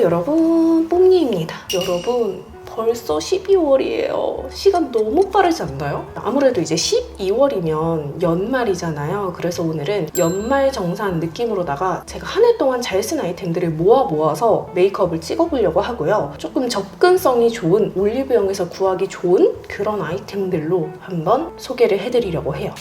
여러분, 뽐니입니다. 여러분, 벌써 12월이에요. 시간 너무 빠르지 않나요? 아무래도 이제 12월이면 연말이잖아요. 그래서 오늘은 연말정산 느낌으로다가 제가 한 해 동안 잘 쓴 아이템들을 모아서 메이크업을 찍어보려고 하고요. 조금 접근성이 좋은, 올리브영에서 구하기 좋은 그런 아이템들로 한번 소개를 해드리려고 해요.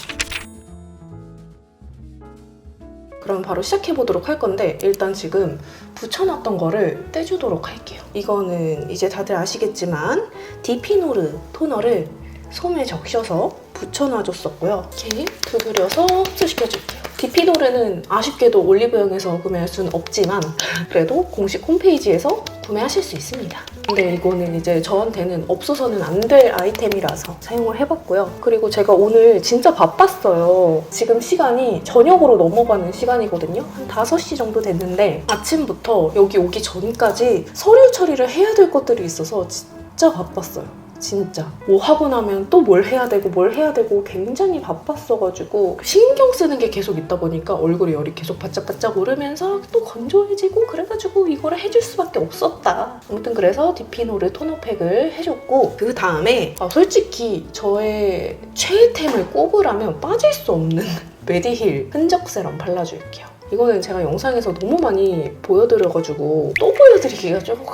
그럼 바로 시작해보도록 할 건데, 일단 지금 붙여놨던 거를 떼주도록 할게요. 이거는 이제 다들 아시겠지만 디피노르 토너를 솜에 적셔서 붙여놔줬었고요. 이렇게 두드려서 흡수시켜줄게요. 디피노르는 아쉽게도 올리브영에서 구매할 수는 없지만 그래도 공식 홈페이지에서 구매하실 수 있습니다. 근데 이거는 이제 저한테는 없어서는 안 될 아이템이라서 사용을 해봤고요. 그리고 제가 오늘 진짜 바빴어요. 지금 시간이 저녁으로 넘어가는 시간이거든요. 한 5시 정도 됐는데 아침부터 여기 오기 전까지 서류 처리를 해야 될 것들이 있어서 진짜 바빴어요. 진짜 뭐 하고 나면 또 뭘 해야 되고 굉장히 바빴어가지고 신경 쓰는 게 계속 있다 보니까 얼굴에 열이 계속 바짝바짝 오르면서 또 건조해지고 그래가지고 이거를 해줄 수밖에 없었다. 아무튼 그래서 디피노르 토너팩을 해줬고, 그 다음에 솔직히 저의 최애템을 꼽으라면 빠질 수 없는 메디힐 흔적 세럼 발라줄게요. 이거는 제가 영상에서 너무 많이 보여드려가지고 또 보여드리기가 조금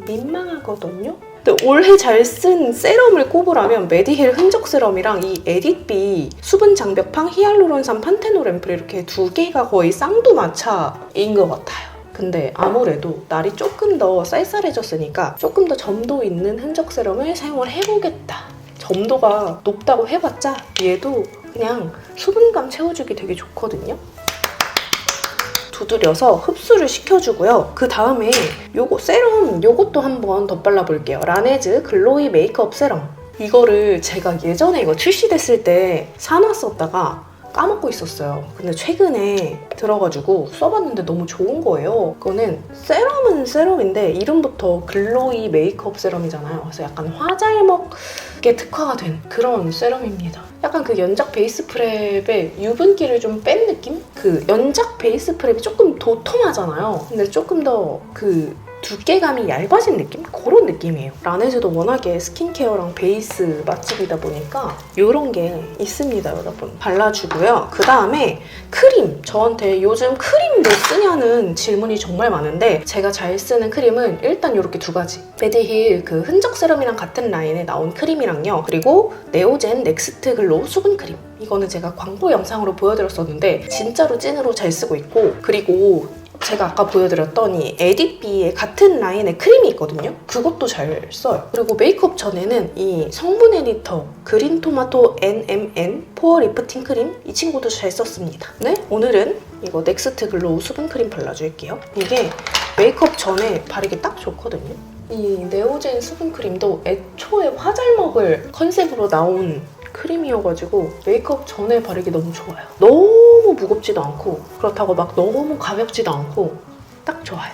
민망하거든요. 근데 올해 잘 쓴 세럼을 꼽으라면 메디힐 흔적 세럼이랑 이 에디비 수분 장벽팡 히알루론산 판테놀 앰플 이렇게 두 개가 거의 쌍두마차인 것 같아요. 근데 아무래도 날이 조금 더 쌀쌀해졌으니까 조금 더 점도 있는 흔적 세럼을 사용을 해보겠다. 점도가 높다고 해봤자 얘도 그냥 수분감 채워주기 되게 좋거든요. 두드려서 흡수를 시켜주고요. 그 다음에 요거 세럼 요것도 한번 덧발라볼게요. 라네즈 글로이 메이크업 세럼. 이거를 제가 예전에 이거 출시됐을 때 사놨었다가 까먹고 있었어요. 근데 최근에 들어가지고 써봤는데 너무 좋은 거예요. 이거는 세럼은 세럼인데 이름부터 글로이 메이크업 세럼이잖아요. 그래서 약간 화잘먹에 특화가 된 그런 세럼입니다. 약간 그 연작 베이스 프랩의 유분기를 좀 뺀 느낌? 그 연작 베이스 프랩이 조금 도톰하잖아요. 근데 조금 더 그 두께감이 얇아진 느낌? 그런 느낌이에요. 라네즈도 워낙에 스킨케어랑 베이스 맛집이다 보니까 이런 게 있습니다, 여러분. 발라주고요. 그 다음에 크림. 저한테 요즘 크림 뭐 쓰냐는 질문이 정말 많은데 제가 잘 쓰는 크림은 일단 이렇게 두 가지. 메디힐 그 흔적 세럼이랑 같은 라인에 나온 크림이랑요. 그리고 네오젠 넥스트 글로우 수분 크림. 이거는 제가 광고 영상으로 보여드렸었는데 진짜로 찐으로 잘 쓰고 있고, 그리고 제가 아까 보여드렸던 이 에디비의 같은 라인의 크림이 있거든요. 그것도 잘 써요. 그리고 메이크업 전에는 이 성분 에디터 그린 토마토 NMN 포어 리프팅 크림, 이 친구도 잘 썼습니다. 네, 오늘은 이거 넥스트 글로우 수분 크림 발라줄게요. 이게 메이크업 전에 바르기 딱 좋거든요. 이 네오젠 수분 크림도 애초에 화잘먹을 컨셉으로 나온 크림이어가지고 메이크업 전에 바르기 너무 좋아요. 너무 무겁지도 않고 그렇다고 막 너무 가볍지도 않고 딱 좋아요.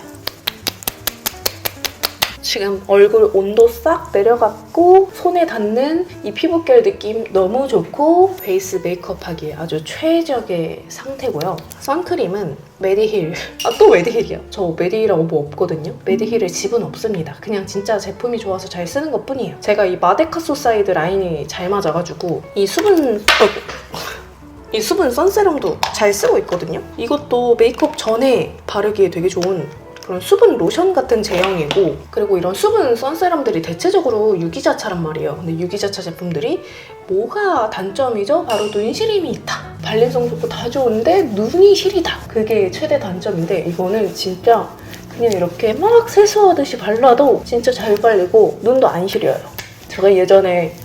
지금 얼굴 온도 싹 내려갔고 손에 닿는 이 피부결 느낌 너무 좋고 베이스 메이크업 하기에 아주 최적의 상태고요. 선크림은 메디힐. 또 메디힐이야. 저 메디힐하고 뭐 없거든요. 메디힐의 집은 없습니다. 그냥 진짜 제품이 좋아서 잘 쓰는 것 뿐이에요. 제가 이 마데카소 사이드 라인이 잘 맞아가지고 이 수분 선세럼도 잘 쓰고 있거든요. 이것도 메이크업 전에 바르기에 되게 좋은 그런 수분 로션 같은 제형이고, 그리고 이런 수분 선세럼들이 대체적으로 유기자차란 말이에요. 근데 유기자차 제품들이 뭐가 단점이죠? 바로 눈 시림이 있다. 발림성 좋고 다 좋은데 눈이 시리다. 그게 최대 단점인데 이거는 진짜 그냥 이렇게 막 세수하듯이 발라도 진짜 잘 발리고 눈도 안 시려요. 제가 예전에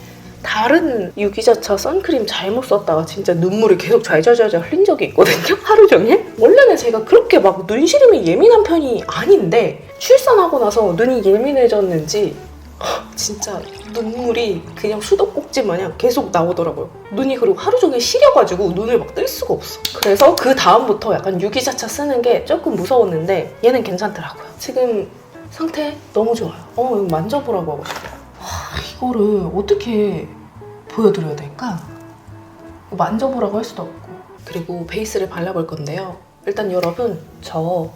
다른 유기자차 선크림 잘못 썼다가 진짜 눈물이 계속 잘잘잘 흘린 적이 있거든요. 하루 종일. 원래는 제가 그렇게 막 눈시림이 예민한 편이 아닌데 출산하고 나서 눈이 예민해졌는지 진짜 눈물이 그냥 수도꼭지 마냥 계속 나오더라고요. 눈이 그리고 하루 종일 시려가지고 눈을 막 뜰 수가 없어. 그래서 그 다음부터 약간 유기자차 쓰는 게 조금 무서웠는데 얘는 괜찮더라고요. 지금 상태 너무 좋아요. 이거 만져보라고 하고 싶어요. 이거를 어떻게 보여드려야 될까? 만져보라고 할 수도 없고. 그리고 베이스를 발라볼 건데요. 일단 여러분, 저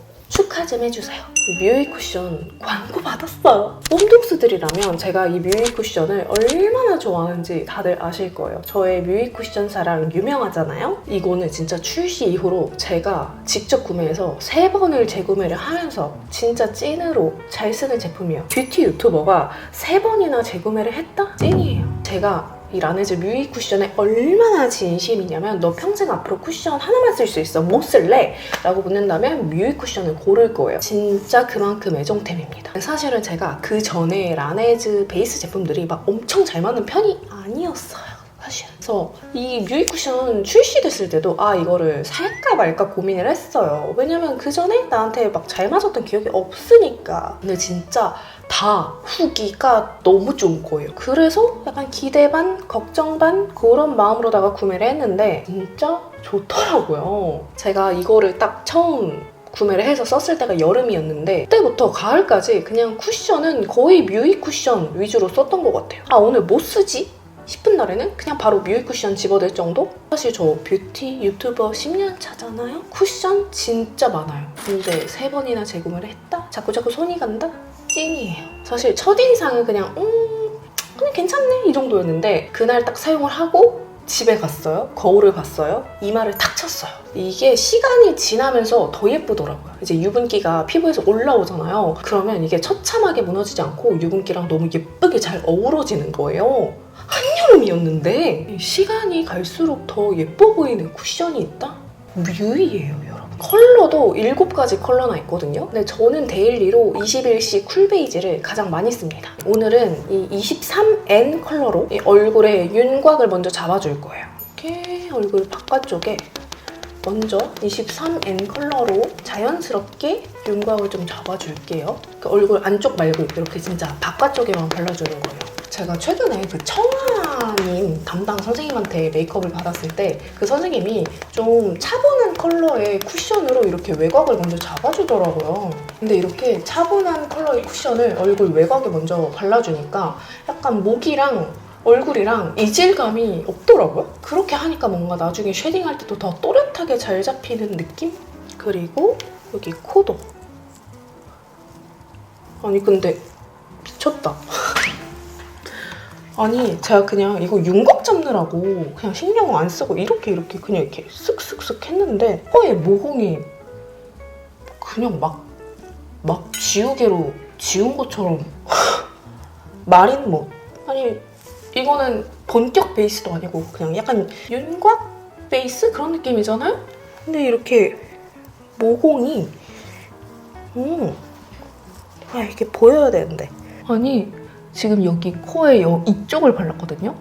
축하 좀 해주세요. 뮤이 쿠션 광고 받았어요. 홈독스들이라면 제가 이 뮤이 쿠션을 얼마나 좋아하는지 다들 아실 거예요. 저의 뮤이 쿠션 사랑 유명하잖아요. 이거는 진짜 출시 이후로 제가 직접 구매해서 3번을 재구매를 하면서 진짜 찐으로 잘 쓰는 제품이에요. 뷰티 유튜버가 3번이나 재구매를 했다? 찐이에요. 제가 이 라네즈 뮤이 쿠션에 얼마나 진심이냐면 너 평생 앞으로 쿠션 하나만 쓸 수 있어. 뭐 쓸래? 라고 묻는다면 뮤이 쿠션을 고를 거예요. 진짜 그만큼 애정템입니다. 사실은 제가 그 전에 라네즈 베이스 제품들이 막 엄청 잘 맞는 편이 아니었어요. 사실. 그래서 이 뮤이 쿠션 출시됐을 때도 이거를 살까 말까 고민을 했어요. 왜냐면 그 전에 나한테 막 잘 맞았던 기억이 없으니까. 근데 진짜 다 후기가 너무 좋은 거예요. 그래서 약간 기대 반, 걱정 반 그런 마음으로다가 구매를 했는데 진짜 좋더라고요. 제가 이거를 딱 처음 구매를 해서 썼을 때가 여름이었는데 그때부터 가을까지 그냥 쿠션은 거의 뮤이 쿠션 위주로 썼던 것 같아요. 오늘 뭐 쓰지? 싶은 날에는 그냥 바로 뮤이 쿠션 집어들 정도? 사실 저 뷰티 유튜버 10년 차잖아요? 쿠션 진짜 많아요. 근데 3번이나 재구매를 했다? 자꾸 손이 간다? 찐이에요. 사실 첫인상은 그냥 괜찮네 이 정도였는데 그날 딱 사용을 하고 집에 갔어요. 거울을 봤어요. 이마를 탁 쳤어요. 이게 시간이 지나면서 더 예쁘더라고요. 이제 유분기가 피부에서 올라오잖아요. 그러면 이게 처참하게 무너지지 않고 유분기랑 너무 예쁘게 잘 어우러지는 거예요. 한여름이었는데 시간이 갈수록 더 예뻐 보이는 쿠션이 있다? 뮤이예요, 여러분. 컬러도 7가지 컬러나 있거든요. 근데 저는 데일리로 21시 쿨베이지를 가장 많이 씁니다. 오늘은 이 23N 컬러로 이 얼굴에 윤곽을 먼저 잡아줄 거예요. 이렇게 얼굴 바깥쪽에 먼저 23N 컬러로 자연스럽게 윤곽을 좀 잡아줄게요. 그러니까 얼굴 안쪽 말고 이렇게 진짜 바깥쪽에만 발라주는 거예요. 제가 최근에 그 청아님 담당 선생님한테 메이크업을 받았을 때 그 선생님이 좀 차분한 컬러의 쿠션으로 이렇게 외곽을 먼저 잡아주더라고요. 근데 이렇게 차분한 컬러의 쿠션을 얼굴 외곽에 먼저 발라주니까 약간 목이랑 얼굴이랑 이질감이 없더라고요. 그렇게 하니까 뭔가 나중에 쉐딩할 때도 더 또렷하게 잘 잡히는 느낌? 그리고 여기 코도. 아니 근데 미쳤다. 아니 제가 그냥 이거 윤곽 잡느라고 그냥 신경 안 쓰고 이렇게 그냥 이렇게 쓱쓱쓱 했는데 코에 모공이 그냥 막 지우개로 지운 것처럼 마린 뭐 아니 이거는 본격 베이스도 아니고 그냥 약간 윤곽 베이스 그런 느낌이잖아요? 근데 이렇게 모공이 이게 보여야 되는데 아니 지금 여기 코에 이쪽을 발랐거든요?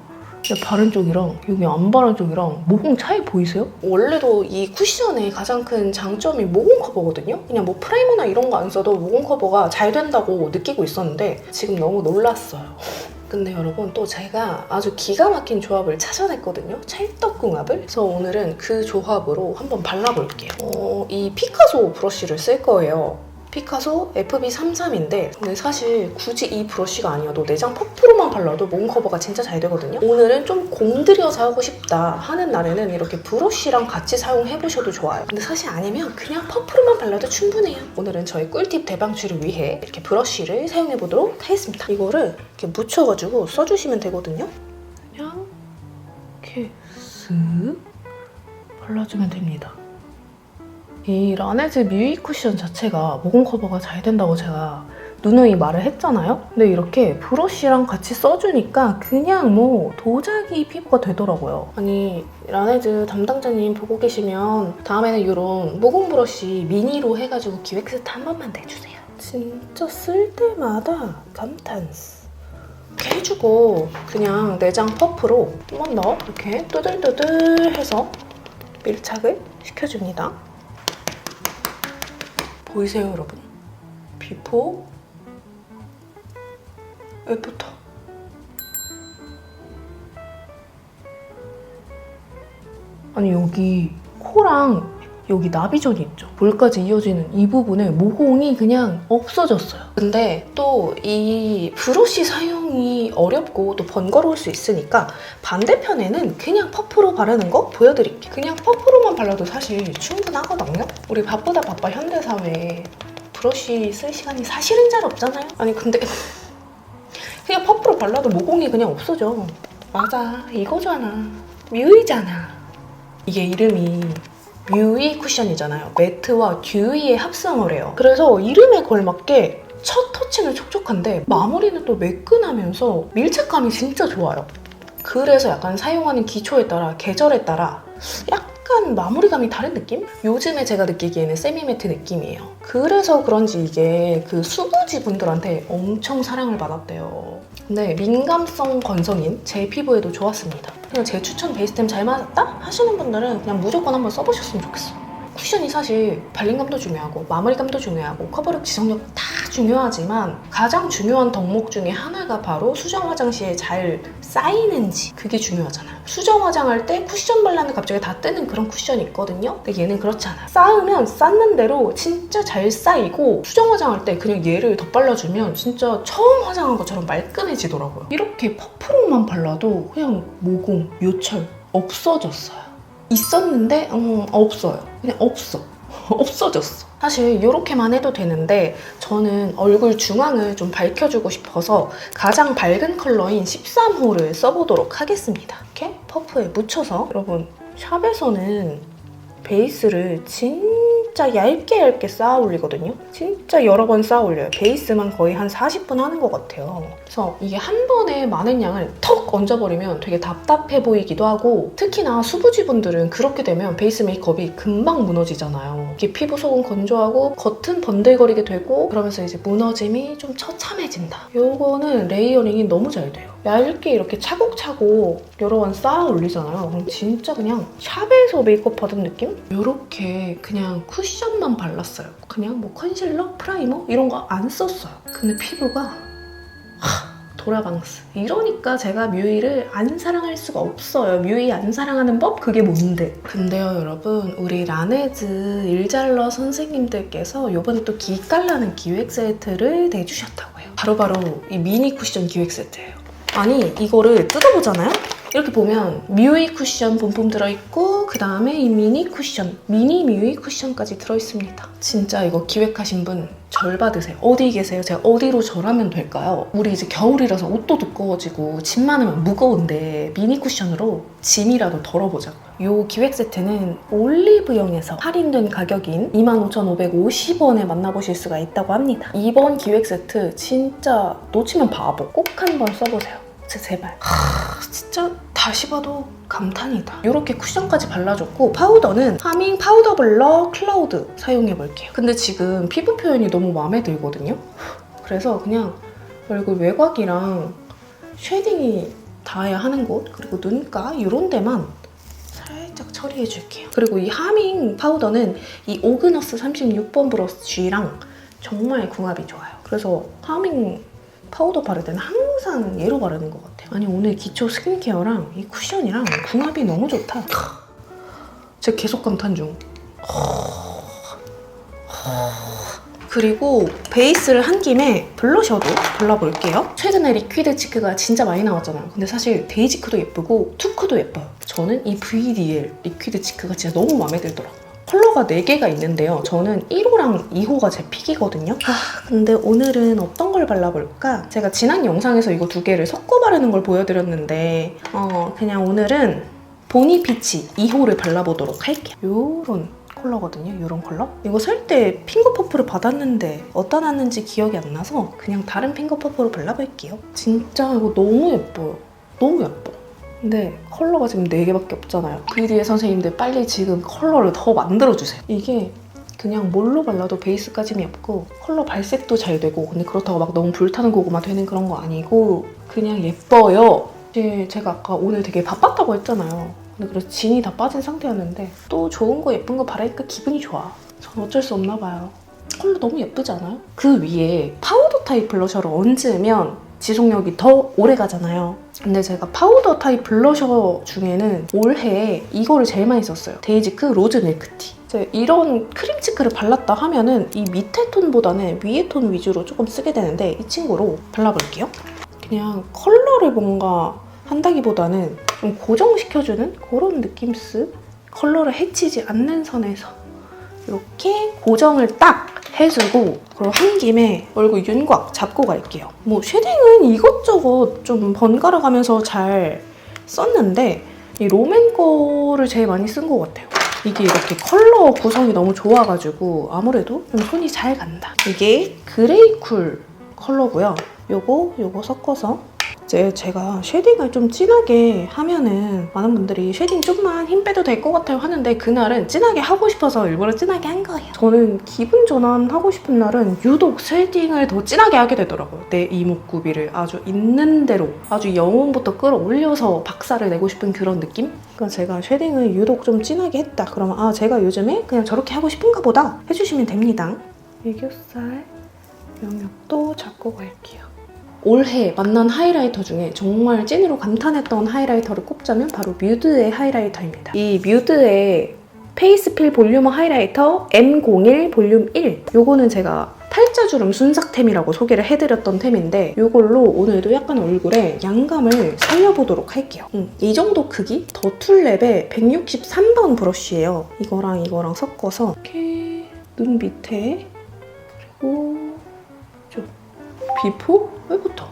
근데 바른 쪽이랑 여기 안 바른 쪽이랑 모공 차이 보이세요? 원래도 이 쿠션의 가장 큰 장점이 모공 커버거든요? 그냥 뭐 프라이머나 이런 거 안 써도 모공 커버가 잘 된다고 느끼고 있었는데 지금 너무 놀랐어요. 근데 여러분 또 제가 아주 기가 막힌 조합을 찾아냈거든요? 찰떡궁합을? 그래서 오늘은 그 조합으로 한번 발라볼게요. 이 피카소 브러쉬를 쓸 거예요. 피카소 FB33인데 근데 사실 굳이 이 브러쉬가 아니어도 내장 퍼프로만 발라도 모공 커버가 진짜 잘 되거든요. 오늘은 좀 공들여서 하고 싶다 하는 날에는 이렇게 브러쉬랑 같이 사용해보셔도 좋아요. 근데 사실 아니면 그냥 퍼프로만 발라도 충분해요. 오늘은 저의 꿀팁 대방출을 위해 이렇게 브러쉬를 사용해보도록 하겠습니다. 이거를 이렇게 묻혀가지고 써주시면 되거든요. 그냥 이렇게 쓱 발라주면 됩니다. 이 라네즈 뮤이 쿠션 자체가 모공 커버가 잘 된다고 제가 누누이 말을 했잖아요? 근데 이렇게 브러쉬랑 같이 써주니까 그냥 뭐 도자기 피부가 되더라고요. 아니 라네즈 담당자님 보고 계시면 다음에는 이런 모공 브러쉬 미니로 해가지고 기획 세트 한 번만 내주세요. 진짜 쓸 때마다 감탄스. 이렇게 해주고 그냥 내장 퍼프로 한 번 더 이렇게 또들또들 해서 밀착을 시켜줍니다. 보이세요, 여러분? 비포, 애프터. 아니 여기 코랑 여기 나비존이 있죠? 볼까지 이어지는 이 부분에 모공이 그냥 없어졌어요. 근데 또 이 브러쉬 사용이 어렵고 또 번거로울 수 있으니까 반대편에는 그냥 퍼프로 바르는 거 보여드릴게요. 그냥 퍼프로만 발라도 사실 충분하거든요? 우리 바쁘다 바빠 현대사회에 브러쉬 쓸 시간이 사실은 잘 없잖아요. 아니 근데 그냥 퍼프로 발라도 모공이 그냥 없어져. 맞아, 이거잖아. 뮤이잖아. 이게 이름이 뮤이 쿠션이잖아요. 매트와 듀이의 합성어래요. 그래서 이름에 걸맞게 첫 터치는 촉촉한데 마무리는 또 매끈하면서 밀착감이 진짜 좋아요. 그래서 약간 사용하는 기초에 따라, 계절에 따라 약간 마무리감이 다른 느낌? 요즘에 제가 느끼기에는 세미매트 느낌이에요. 그래서 그런지 이게 그 수부지 분들한테 엄청 사랑을 받았대요. 근데 민감성 건성인 제 피부에도 좋았습니다. 그냥 제 추천 베이스템 잘 맞았다? 하시는 분들은 그냥 무조건 한번 써보셨으면 좋겠어. 쿠션이 사실 발림감도 중요하고 마무리감도 중요하고 커버력, 지속력 다 중요하지만 가장 중요한 덕목 중에 하나가 바로 수정 화장 시에 잘 쌓이는지, 그게 중요하잖아요. 수정 화장할 때 쿠션 발랐는데 갑자기 다 뜨는 그런 쿠션이 있거든요. 근데 얘는 그렇지 않아요. 쌓으면 쌓는 대로 진짜 잘 쌓이고 수정 화장할 때 그냥 얘를 덧발라주면 진짜 처음 화장한 것처럼 말끔해지더라고요. 이렇게 퍼프로만 발라도 그냥 모공, 요철 없어졌어요. 있었는데 없어요. 그냥 없어. 없어졌어. 사실 이렇게만 해도 되는데 저는 얼굴 중앙을 좀 밝혀주고 싶어서 가장 밝은 컬러인 13호를 써보도록 하겠습니다. 이렇게 퍼프에 묻혀서, 여러분 샵에서는 베이스를 진짜 얇게 쌓아 올리거든요. 진짜 여러 번 쌓아 올려요. 베이스만 거의 한 40분 하는 것 같아요. 그래서 이게 한 번에 많은 양을 턱 얹어버리면 되게 답답해 보이기도 하고, 특히나 수부지분들은 그렇게 되면 베이스 메이크업이 금방 무너지잖아요. 이게 피부 속은 건조하고 겉은 번들거리게 되고, 그러면서 이제 무너짐이 좀 처참해진다. 요거는 레이어링이 너무 잘 돼요. 얇게 이렇게 차곡차곡 여러 번 쌓아 올리잖아요. 그럼 진짜 그냥 샵에서 메이크업 받은 느낌? 요렇게 그냥 쿠션만 발랐어요. 그냥 뭐 컨실러, 프라이머 이런 거 안 썼어요. 근데 피부가 도라방스. 이러니까 제가 뮤이를 안 사랑할 수가 없어요. 뮤이 안 사랑하는 법? 그게 뭔데? 근데요 여러분, 우리 라네즈 일잘러 선생님들께서 이번에 또 기깔나는 기획 세트를 내주셨다고요. 바로바로 이 미니 쿠션 기획 세트예요. 아니 이거를 뜯어보잖아요? 이렇게 보면 뮤이 쿠션 본품 들어있고, 그 다음에 이 미니 쿠션, 미니 뮤이 쿠션까지 들어있습니다. 진짜 이거 기획하신 분 절 받으세요. 어디 계세요? 제가 어디로 절하면 될까요? 우리 이제 겨울이라서 옷도 두꺼워지고 짐 많으면 무거운데 미니 쿠션으로 짐이라도 덜어보자고요. 이 기획 세트는 올리브영에서 할인된 가격인 25,550원에 만나보실 수가 있다고 합니다. 이번 기획 세트 진짜 놓치면 바보. 꼭 한번 써보세요. 제발. 진짜 다시 봐도 감탄이다. 이렇게 쿠션까지 발라줬고, 파우더는 하밍 파우더 블러 클라우드 사용해볼게요. 근데 지금 피부 표현이 너무 마음에 들거든요. 그래서 그냥 얼굴 외곽이랑 쉐딩이 닿아야 하는 곳, 그리고 눈가 이런 데만 살짝 처리해줄게요. 그리고 이 하밍 파우더는 이 오그너스 36번 브러쉬랑 정말 궁합이 좋아요. 그래서 하밍 파우더 바를 때는 항상 얘로 바르는 것 같아요. 아니 오늘 기초 스킨케어랑 이 쿠션이랑 궁합이 너무 좋다. 제가 계속 감탄 중. 그리고 베이스를 한 김에 블러셔도 발라볼게요. 최근에 리퀴드 치크가 진짜 많이 나왔잖아요. 근데 사실 데이지크도 예쁘고 투크도 예뻐요. 저는 이 VDL 리퀴드 치크가 진짜 너무 마음에 들더라고요. 컬러가 4개가 있는데요. 저는 1호랑 2호가 제 픽이거든요. 근데 오늘은 어떤 걸 발라볼까? 제가 지난 영상에서 이거 2개를 섞어 바르는 걸 보여드렸는데 그냥 오늘은 보니피치 2호를 발라보도록 할게요. 요런 컬러거든요. 요런 컬러? 이거 살 때 핑거 퍼프를 받았는데 어디다 놨는지 기억이 안 나서 그냥 다른 핑거 퍼프로 발라볼게요. 진짜 이거 너무 예뻐요. 너무 예뻐. 근데 컬러가 지금 4개밖에 없잖아요. VD의 선생님들 빨리 지금 컬러를 더 만들어주세요. 이게 그냥 뭘로 발라도 베이스까지는 예쁘고 컬러 발색도 잘 되고, 근데 그렇다고 막 너무 불타는 고구마 되는 그런 거 아니고 그냥 예뻐요. 제가 아까 오늘 되게 바빴다고 했잖아요. 근데 그래서 진이 다 빠진 상태였는데 또 좋은 거 예쁜 거 바르니까 기분이 좋아. 전 어쩔 수 없나 봐요. 컬러 너무 예쁘지 않아요? 그 위에 파우더 타입 블러셔를 얹으면 지속력이 더 오래 가잖아요. 근데 제가 파우더 타입 블러셔 중에는 올해 이거를 제일 많이 썼어요. 데이지크 로즈 밀크티. 이런 크림치크를 발랐다 하면은 이 밑에 톤보다는 위에 톤 위주로 조금 쓰게 되는데 이 친구로 발라볼게요. 그냥 컬러를 뭔가 한다기보다는 좀 고정시켜주는 그런 느낌스? 컬러를 해치지 않는 선에서 이렇게 고정을 딱 해주고 그리고 한 김에 얼굴 윤곽 잡고 갈게요. 뭐 쉐딩은 이것저것 좀 번갈아 가면서 잘 썼는데 이 롬앤 거를 제일 많이 쓴 것 같아요. 이게 이렇게 컬러 구성이 너무 좋아가지고 아무래도 좀 손이 잘 간다. 이게 그레이쿨 컬러고요. 요거 섞어서 이제 제가 쉐딩을 좀 진하게 하면은 많은 분들이 쉐딩 좀만 힘 빼도 될 것 같아요 하는데 그날은 진하게 하고 싶어서 일부러 진하게 한 거예요. 저는 기분 전환하고 싶은 날은 유독 쉐딩을 더 진하게 하게 되더라고요. 내 이목구비를 아주 있는 대로 아주 영혼부터 끌어올려서 박살을 내고 싶은 그런 느낌? 그러니까 제가 쉐딩을 유독 좀 진하게 했다. 그러면 아 제가 요즘에 그냥 저렇게 하고 싶은가 보다 해주시면 됩니다. 애교살 영역도 잡고 갈게요. 올해 만난 하이라이터 중에 정말 찐으로 감탄했던 하이라이터를 꼽자면 바로 뮤드의 하이라이터입니다. 이 뮤드의 페이스필 볼륨 하이라이터 M01 볼륨 1 요거는 제가 팔자주름 순삭템이라고 소개를 해드렸던 템인데 이걸로 오늘도 약간 얼굴에 양감을 살려보도록 할게요. 이 정도 크기 더툴랩의 163번 브러쉬예요. 이거랑 섞어서 이렇게 눈 밑에 그리고 비포부터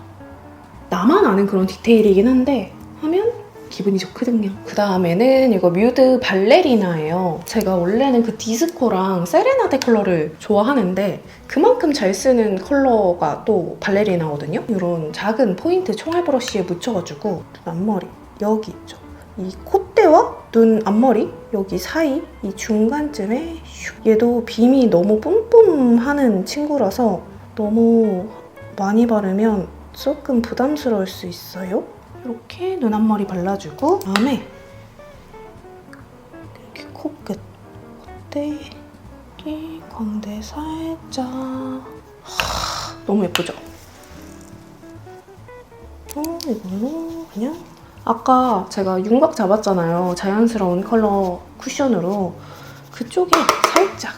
나만 아는 그런 디테일이긴 한데 하면 기분이 좋거든요. 그 다음에는 이거 뮤드 발레리나예요. 제가 원래는 그 디스코랑 세레나데 컬러를 좋아하는데 그만큼 잘 쓰는 컬러가 또 발레리나거든요. 이런 작은 포인트 총알 브러쉬에 묻혀가지고 앞머리 여기 있죠. 이 콧대와 눈 앞머리 여기 사이 이 중간쯤에 얘도 빔이 너무 뿜뿜하는 친구라서 너무 많이 바르면 조금 부담스러울 수 있어요. 이렇게 눈 앞머리 발라주고 그다음에 이렇게 코끝 콧대 여기 광대 살짝 너무 예쁘죠? 이걸로 그냥 아까 제가 윤곽 잡았잖아요. 자연스러운 컬러 쿠션으로 그쪽에 살짝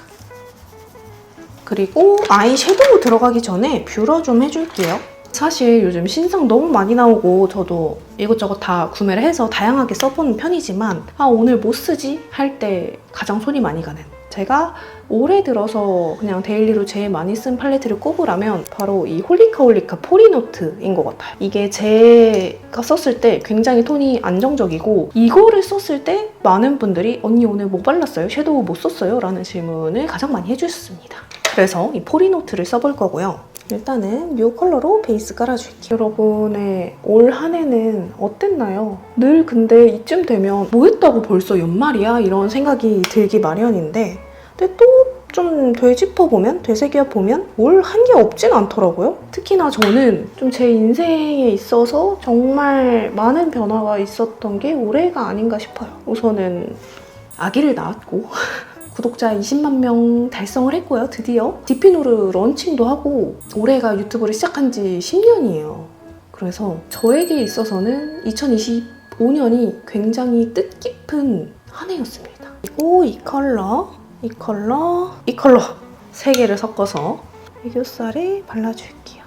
그리고 아이섀도우 들어가기 전에 뷰러 좀 해줄게요. 사실 요즘 신상 너무 많이 나오고 저도 이것저것 다 구매를 해서 다양하게 써보는 편이지만 아 오늘 뭐 쓰지? 할 때 가장 손이 많이 가는 제가 올해 들어서 그냥 데일리로 제일 많이 쓴 팔레트를 꼽으라면 바로 이 홀리카 포리노트인 것 같아요. 이게 제가 썼을 때 굉장히 톤이 안정적이고 이거를 썼을 때 많은 분들이 언니 오늘 뭐 발랐어요? 섀도우 뭐 썼어요? 라는 질문을 가장 많이 해주셨습니다. 그래서 이 포리노트를 써볼 거고요. 일단은 이 컬러로 베이스 깔아줄게요. 여러분의 올 한 해는 어땠나요? 늘 근데 이쯤 되면 뭐 했다고 벌써 연말이야? 이런 생각이 들기 마련인데 근데 또 좀 되짚어보면, 되새겨보면 뭘 한 게 없진 않더라고요. 특히나 저는 좀 제 인생에 있어서 정말 많은 변화가 있었던 게 올해가 아닌가 싶어요. 우선은 아기를 낳았고 구독자 20만 명 달성을 했고요. 드디어 디피노르 런칭도 하고 올해가 유튜브를 시작한 지 10년이에요. 그래서 저에게 있어서는 2025년이 굉장히 뜻깊은 한 해였습니다. 그리고 이 컬러 세 개를 섞어서 애교살에 발라줄게요.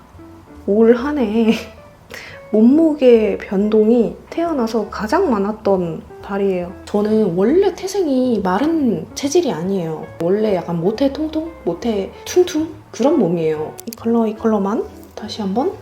올 한 해 몸무게 변동이 태어나서 가장 많았던 달이에요. 저는 원래 태생이 마른 체질이 아니에요. 원래 약간 모태 통통, 모태 퉁퉁 그런 몸이에요. 이 컬러만 다시 한번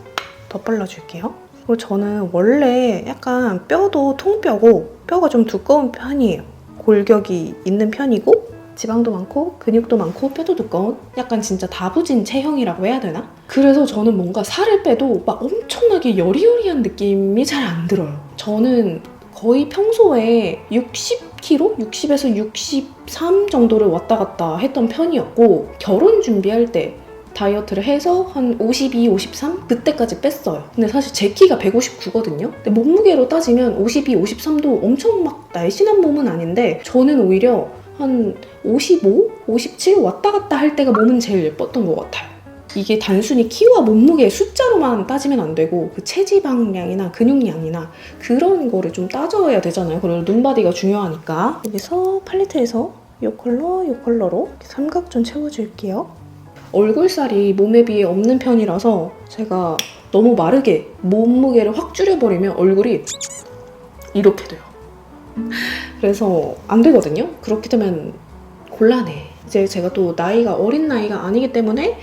더 발라줄게요. 그리고 저는 원래 약간 뼈도 통뼈고 뼈가 좀 두꺼운 편이에요. 골격이 있는 편이고 지방도 많고 근육도 많고 뼈도 두꺼운 약간 진짜 다부진 체형이라고 해야 되나? 그래서 저는 뭔가 살을 빼도 막 엄청나게 여리여리한 느낌이 잘 안 들어요. 저는 거의 평소에 60kg? 60에서 63 정도를 왔다 갔다 했던 편이었고 결혼 준비할 때 다이어트를 해서 한 52, 53? 그때까지 뺐어요. 근데 사실 제 키가 159거든요? 근데 몸무게로 따지면 52, 53도 엄청 막 날씬한 몸은 아닌데 저는 오히려 한 55, 57 왔다 갔다 할 때가 몸은 제일 예뻤던 것 같아요. 이게 단순히 키와 몸무게 숫자로만 따지면 안 되고 그 체지방량이나 근육량이나 그런 거를 좀 따져야 되잖아요. 그리고 눈바디가 중요하니까. 여기서 팔레트에서 이 컬러로 삼각 좀 채워줄게요. 얼굴살이 몸에 비해 없는 편이라서 제가 너무 마르게 몸무게를 확 줄여버리면 얼굴이 이렇게 돼요. 그래서 안 되거든요. 그렇게 되면 곤란해. 이제 제가 또 나이가 어린 나이가 아니기 때문에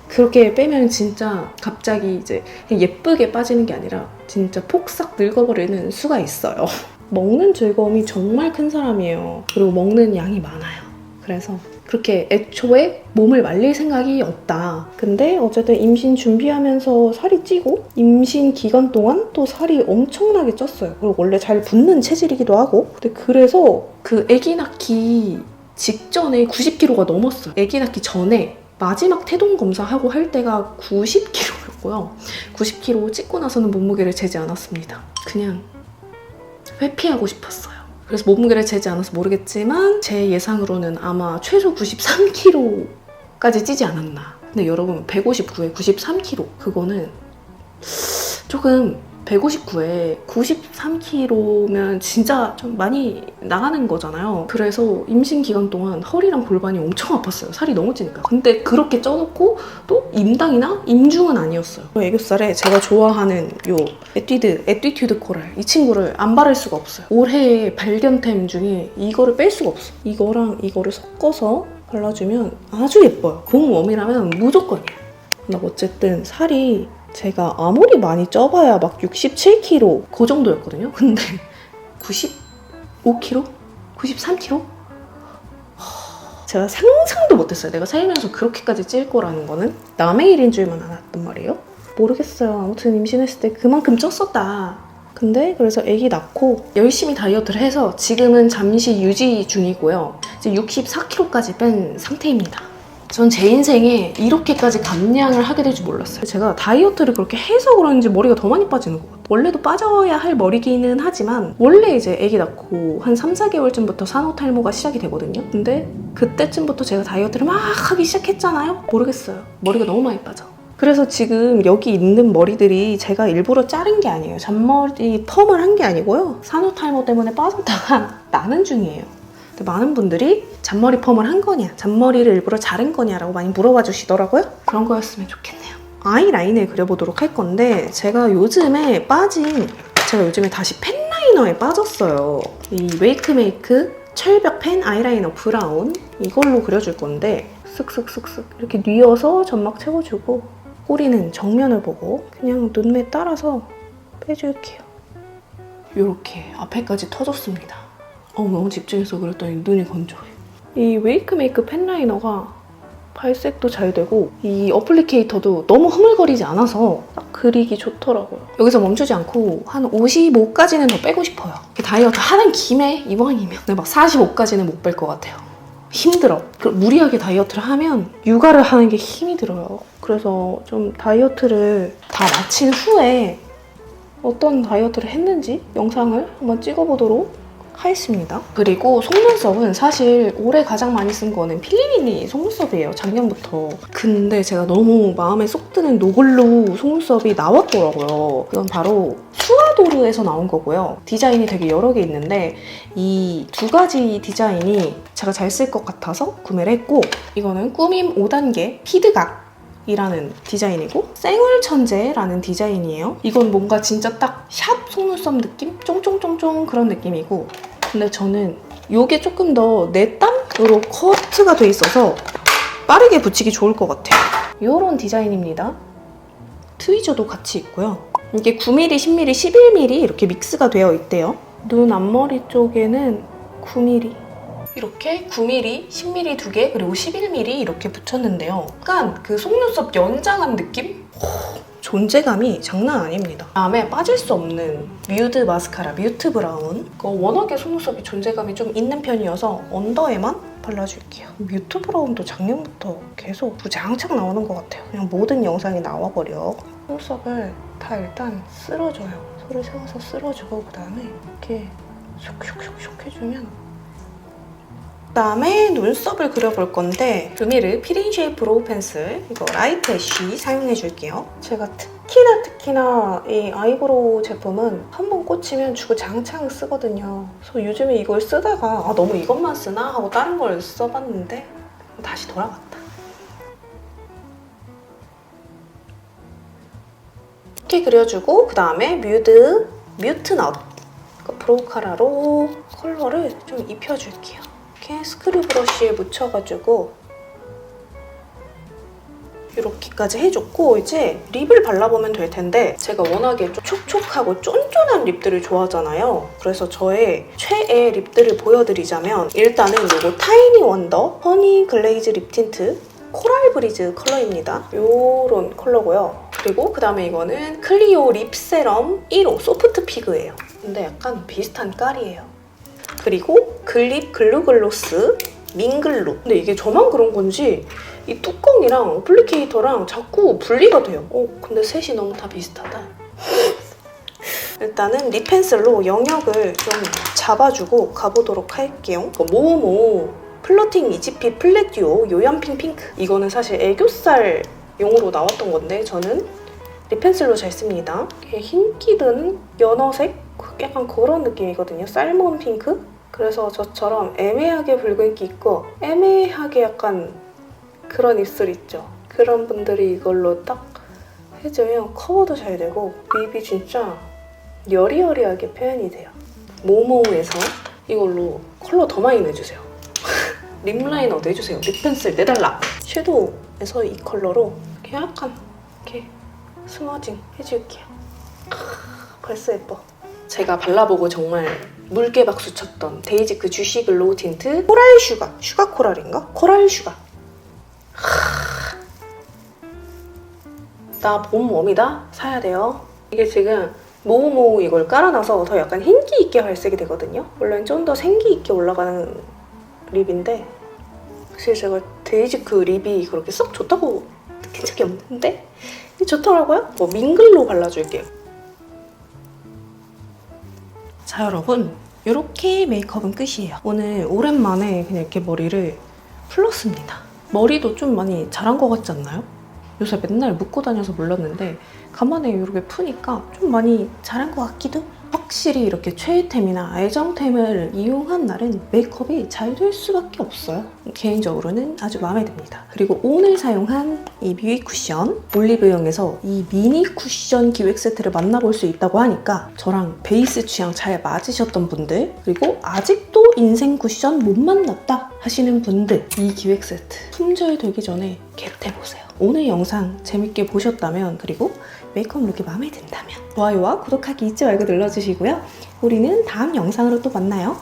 그렇게 빼면 진짜 갑자기 이제 그냥 예쁘게 빠지는 게 아니라 진짜 폭삭 늙어버리는 수가 있어요. 먹는 즐거움이 정말 큰 사람이에요. 그리고 먹는 양이 많아요. 그래서 그렇게 애초에 몸을 말릴 생각이 없다. 근데 어쨌든 임신 준비하면서 살이 찌고 임신 기간 동안 또 살이 엄청나게 쪘어요. 그리고 원래 잘 붙는 체질이기도 하고. 근데 그래서 그 아기 낳기 직전에 90kg가 넘었어요. 아기 낳기 전에 마지막 태동 검사하고 할 때가 90kg였고요. 90kg 찍고 나서는 몸무게를 재지 않았습니다. 그냥 회피하고 싶었어요. 그래서 몸무게를 재지 않아서 모르겠지만 제 예상으로는 아마 최소 93kg까지 찌지 않았나. 근데 여러분 159에 93kg 그거는 조금 159에 93kg면 진짜 좀 많이 나가는 거잖아요. 그래서 임신 기간 동안 허리랑 골반이 엄청 아팠어요. 살이 너무 찌니까. 근데 그렇게 쪄놓고 또 임당이나 임중은 아니었어요. 애교살에 제가 좋아하는 요 에뛰드 코랄 이 친구를 안 바를 수가 없어요. 올해의 발견템 중에 이거를 뺄 수가 없어요. 이거랑 이거를 섞어서 발라주면 아주 예뻐요. 봄웜이라면 무조건이에요. 근데 어쨌든 살이 제가 아무리 많이 쪄봐야 막 67kg 그 정도였거든요. 근데 95kg? 93kg? 제가 상상도 못했어요. 내가 살면서 그렇게까지 찔 거라는 거는 남의 일인 줄만 알았단 말이에요. 모르겠어요. 아무튼 임신했을 때 그만큼 쪘었다. 근데 그래서 아기 낳고 열심히 다이어트를 해서 지금은 잠시 유지 중이고요. 이제 64kg까지 뺀 상태입니다. 전 제 인생에 이렇게까지 감량을 하게 될 줄 몰랐어요. 제가 다이어트를 그렇게 해서 그런지 머리가 더 많이 빠지는 것 같아요. 원래도 빠져야 할 머리기는 하지만 원래 이제 아기 낳고 한 3, 4개월쯤부터 산후탈모가 시작이 되거든요. 근데 그때쯤부터 제가 다이어트를 막 하기 시작했잖아요. 모르겠어요. 머리가 너무 많이 빠져. 그래서 지금 여기 있는 머리들이 제가 일부러 자른 게 아니에요. 잔머리 펌을 한 게 아니고요. 산후탈모 때문에 빠졌다가 나는 중이에요. 많은 분들이 잔머리 펌을 한 거냐, 잔머리를 일부러 자른 거냐라고 많이 물어봐 주시더라고요. 그런 거였으면 좋겠네요. 아이라인을 그려보도록 할 건데 제가 요즘에 다시 펜 라이너에 빠졌어요. 이 웨이크메이크 철벽 펜 아이라이너 브라운 이걸로 그려줄 건데 쓱쓱쓱쓱 이렇게 뉘어서 점막 채워주고 꼬리는 정면을 보고 그냥 눈매 따라서 빼줄게요. 이렇게 앞에까지 터졌습니다. 너무 집중해서 그랬더니 눈이 건조해. 이 웨이크메이크 펜 라이너가 발색도 잘 되고 이 어플리케이터도 너무 흐물거리지 않아서 딱 그리기 좋더라고요. 여기서 멈추지 않고 한 55까지는 더 빼고 싶어요. 다이어트 하는 김에 이왕이면 근데 막 45까지는 못 뺄 것 같아요. 힘들어. 무리하게 다이어트를 하면 육아를 하는 게 힘이 들어요. 그래서 좀 다이어트를 다 마친 후에 어떤 다이어트를 했는지 영상을 한번 찍어보도록 하겠습니다. 그리고 속눈썹은 사실 올해 가장 많이 쓴 거는 필리밀리 속눈썹이에요. 작년부터. 근데 제가 너무 마음에 쏙 드는 노글로 속눈썹이 나왔더라고요. 그건 바로 수아도르에서 나온 거고요. 디자인이 되게 여러 개 있는데 이 두 가지 디자인이 제가 잘 쓸 것 같아서 구매를 했고 이거는 꾸밈 5단계 피드각 이라는 디자인이고 쌩얼천재라는 디자인이에요. 이건 뭔가 진짜 딱 샵 속눈썹 느낌? 쫑쫑쫑쫑 그런 느낌이고 근데 저는 이게 조금 더 내 땀으로 커트가 돼 있어서 빠르게 붙이기 좋을 것 같아요. 이런 디자인입니다. 트위저도 같이 있고요. 이게 9mm, 10mm, 11mm 이렇게 믹스가 되어 있대요. 눈 앞머리 쪽에는 9mm 이렇게 9mm, 10mm 두 개, 그리고 11mm 이렇게 붙였는데요. 약간 그 속눈썹 연장한 느낌? 존재감이 장난 아닙니다. 다음에 빠질 수 없는 뮤드 마스카라, 뮤트 브라운. 워낙에 속눈썹이 존재감이 좀 있는 편이어서 언더에만 발라줄게요. 뮤트 브라운도 작년부터 계속 부장창 나오는 것 같아요. 그냥 모든 영상이 나와버려. 속눈썹을 다 일단 쓸어줘요. 손을 세워서 쓸어주고 그다음에 이렇게 슉슉슉슉 해주면 그다음에 눈썹을 그려볼 건데 르미르 필인 쉐입 브로우 펜슬 이거 라이트 애쉬 사용해줄게요. 제가 특히나 이 아이브로우 제품은 한번 꽂히면 주구장창 쓰거든요. 그래서 요즘에 이걸 쓰다가 너무 이것만 쓰나 하고 다른 걸 써봤는데 다시 돌아갔다. 이렇게 그려주고 그다음에 뮤트넛 브로우 카라로 컬러를 좀 입혀줄게요. 이렇게 스크류 브러쉬에 묻혀가지고 이렇게까지 해줬고 이제 립을 발라보면 될 텐데 제가 워낙에 좀 촉촉하고 쫀쫀한 립들을 좋아하잖아요. 그래서 저의 최애 립들을 보여드리자면 일단은 이거 타이니 원더 허니 글레이즈 립 틴트 코랄 브리즈 컬러입니다. 이런 컬러고요. 그리고 그 다음에 이거는 클리오 립 세럼 1호 소프트 피그예요. 근데 약간 비슷한 깔이에요. 그리고 글립 글루글로스 민글루. 근데 이게 저만 그런 건지 이 뚜껑이랑 어플리케이터랑 자꾸 분리가 돼요. 근데 셋이 너무 다 비슷하다. 일단은 립 펜슬로 영역을 좀 잡아주고 가보도록 할게요. 모모 플러팅 이지피 플랫 듀오 요염핑 핑크. 이거는 사실 애교살 용으로 나왔던 건데 저는 립 펜슬로 잘 씁니다. 흰기 드는 연어색? 약간 그런 느낌이거든요. 살몬 핑크? 그래서 저처럼 애매하게 붉은기 있고 애매하게 약간 그런 입술 있죠? 그런 분들이 이걸로 딱 해주면 커버도 잘 되고 립이 진짜 여리여리하게 표현이 돼요. 모모에서 이걸로 컬러 더 많이 내주세요. 립 라이너 내주세요. 립 펜슬 내달라. 섀도우에서 이 컬러로 이렇게 약간 이렇게 스머징 해줄게요. 벌써 예뻐. 제가 발라보고 정말 물개 박수 쳤던 데이지크 주시 글로우 틴트 코랄 슈가. 슈가 코랄인가? 코랄 슈가. 나 봄 웜이다? 사야 돼요. 이게 지금 모모모 이걸 깔아놔서 더 약간 흰기 있게 발색이 되거든요. 원래는 좀 더 생기 있게 올라가는 립인데 사실 제가 데이지크 립이 그렇게 썩 좋다고 느낀 적이 없는데 좋더라고요. 민글로 발라줄게요. 자 여러분, 이렇게 메이크업은 끝이에요. 오늘 오랜만에 그냥 이렇게 머리를 풀었습니다. 머리도 좀 많이 자란 것 같지 않나요? 요새 맨날 묶고 다녀서 몰랐는데 간만에 이렇게 푸니까 좀 많이 자란 것 같기도? 확실히 이렇게 최애템이나 애정템을 이용한 날은 메이크업이 잘 될 수밖에 없어요. 개인적으로는 아주 마음에 듭니다. 그리고 오늘 사용한 이 뮤이 쿠션 올리브영에서 이 미니 쿠션 기획 세트를 만나볼 수 있다고 하니까 저랑 베이스 취향 잘 맞으셨던 분들 그리고 아직도 인생 쿠션 못 만났다 하시는 분들 이 기획 세트 품절되기 전에 겟해보세요. 오늘 영상 재밌게 보셨다면 그리고 메이크업 룩이 마음에 든다면 좋아요와 구독하기 잊지 말고 눌러주시고요. 우리는 다음 영상으로 또 만나요.